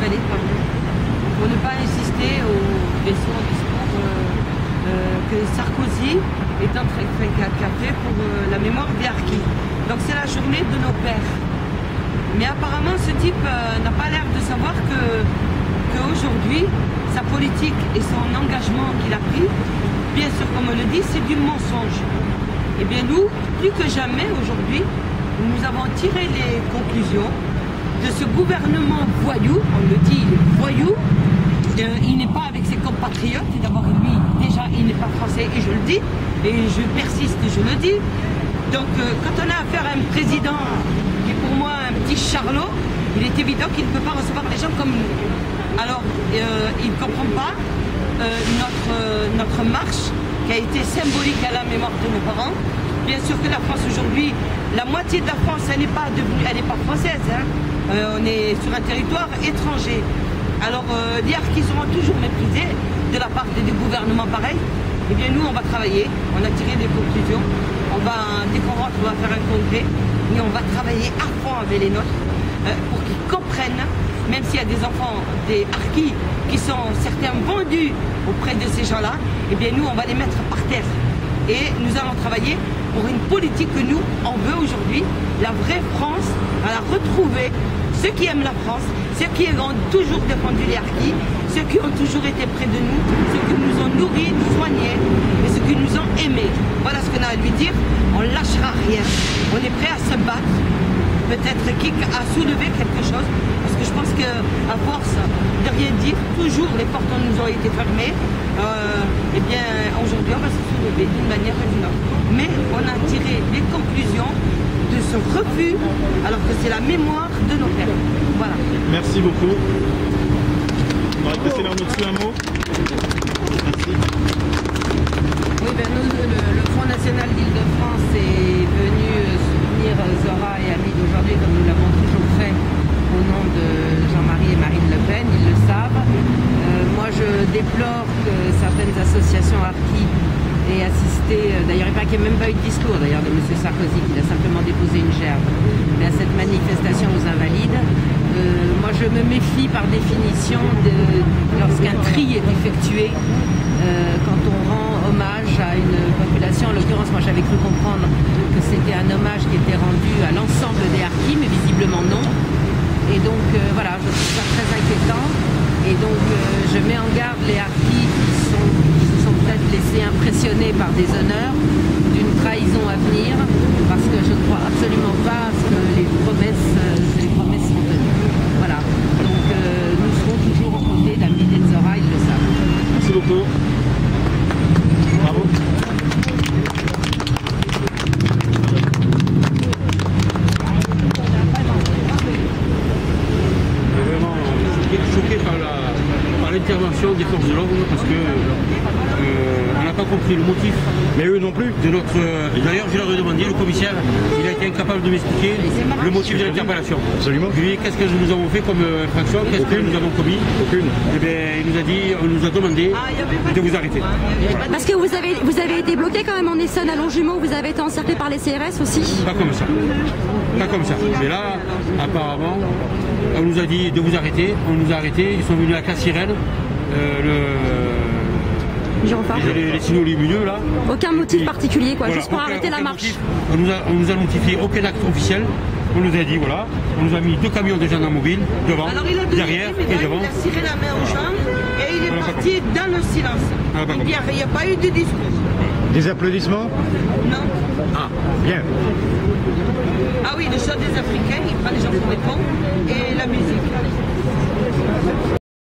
Invalides, pardon, pour ne pas insister au discours que Sarkozy est en train de faire pour la mémoire des harkis. Donc c'est la journée de nos pères. Mais apparemment ce type n'a pas l'air de savoir qu'aujourd'hui, sa politique et son engagement qu'il a pris, bien sûr comme on le dit, c'est du mensonge. Et bien nous, plus que jamais aujourd'hui, nous avons tiré les conclusions de ce gouvernement voyou, on le dit, il est voyou, il n'est pas avec ses compatriotes, et d'abord lui, déjà, il n'est pas français, et je le dis, et je persiste, et je le dis. Donc quand on a affaire à un président qui est pour moi un petit charlot, il est évident qu'il ne peut pas recevoir les gens comme nous. Alors, il ne comprend pas notre marche qui a été symbolique à la mémoire de nos parents. Bien sûr que la France aujourd'hui, la moitié de la France, elle n'est pas française. Hein. On est sur un territoire étranger. Alors, les harkis seront toujours méprisés de la part des gouvernements pareils. Eh bien, nous, on va travailler. On a tiré des conclusions. Dès qu'on rentre, on va faire un congrès. Et on va travailler à fond avec les nôtres pour qu'ils comprennent, même s'il y a des enfants, des harkis qui sont certains vendus auprès de ces gens-là, eh bien nous, on va les mettre par terre. Et nous allons travailler pour une politique que nous, on veut aujourd'hui, la vraie France, à la retrouver, ceux qui aiment la France, ceux qui ont toujours défendu les harkis, ceux qui ont toujours été près de nous, ceux qui nous ont nourris, soignés, et ceux qui nous ont aimés. Voilà ce qu'on a à lui dire, on ne lâchera rien, on est prêt à se battre, peut-être à soulever quelque chose, parce que je pense qu'à force de rien dire, toujours les portes nous ont été fermées, eh bien aujourd'hui on va se soulever d'une manière ou d'une autre. Mais on a tiré des conclusions de ce refus, alors que c'est la mémoire de nos pères. Voilà. Merci beaucoup. On va passer leur dessus un mot. Merci. Oui, ben nous, le Front National d'Île-de-France est venu soutenir Zora et Hamid aujourd'hui, comme nous l'avons toujours fait au nom de Jean-Marie et Marine Le Pen, ils le savent. Moi, je déplore que certaines associations harkis aient assisté, d'ailleurs il n'y a même pas eu de discours d'ailleurs de M. Sarkozy, qui a simplement déposé une gerbe, mais à cette manifestation aux Invalides. Moi, je me méfie par définition lorsqu'un tri est effectué, quand on rend hommage à une population. En l'occurrence, moi j'avais cru comprendre que c'était un hommage qui était rendu à l'ensemble des harkis, mais visiblement non. Et donc voilà, je trouve ça très inquiétant. Et donc je mets en garde les harkis qui se sont peut-être laissés impressionner par des honneurs, d'une trahison à venir, parce que je ne crois absolument pas à ce que les promesses sont tenues. Voilà. Donc nous serons toujours aux côtés d'Hamid et de Zora, ils le savent. Merci beaucoup. Bravo. Vraiment choqué par l'intervention des forces de l'ordre parce que on n'a pas compris le motif. Mais eux non plus. De notre. D'ailleurs, je leur ai demandé, le commissaire, il a été incapable de m'expliquer le motif de l'interpellation. Absolument. Je lui ai dit qu'est-ce que nous avons fait comme infraction, qu'est-ce que nous avons commis. Aucune. Et bien, il nous a dit, on nous a demandé de vous arrêter. Parce que vous avez été bloqué quand même en Essonne à Longjumeau, vous avez été encerclé par les CRS aussi. Pas comme ça. Pas comme ça. Mais là, apparemment, on nous a dit de vous arrêter. On nous a arrêtés. Ils sont venus avec la sirène. Les signaux lumineux là. Aucun motif particulier quoi, voilà, juste pour arrêter la marche. Motif. On nous a notifié aucun acte officiel. On nous a dit voilà, on nous a mis 2 camions de gendarmes mobiles devant, derrière et devant. Il a tiré la main aux gens et il est parti dans le silence. Il n'y a pas eu de discours. Des applaudissements? Non. Ah, bien. Ah oui, le chant des Africains, il prend les gens pour les ponts et la musique.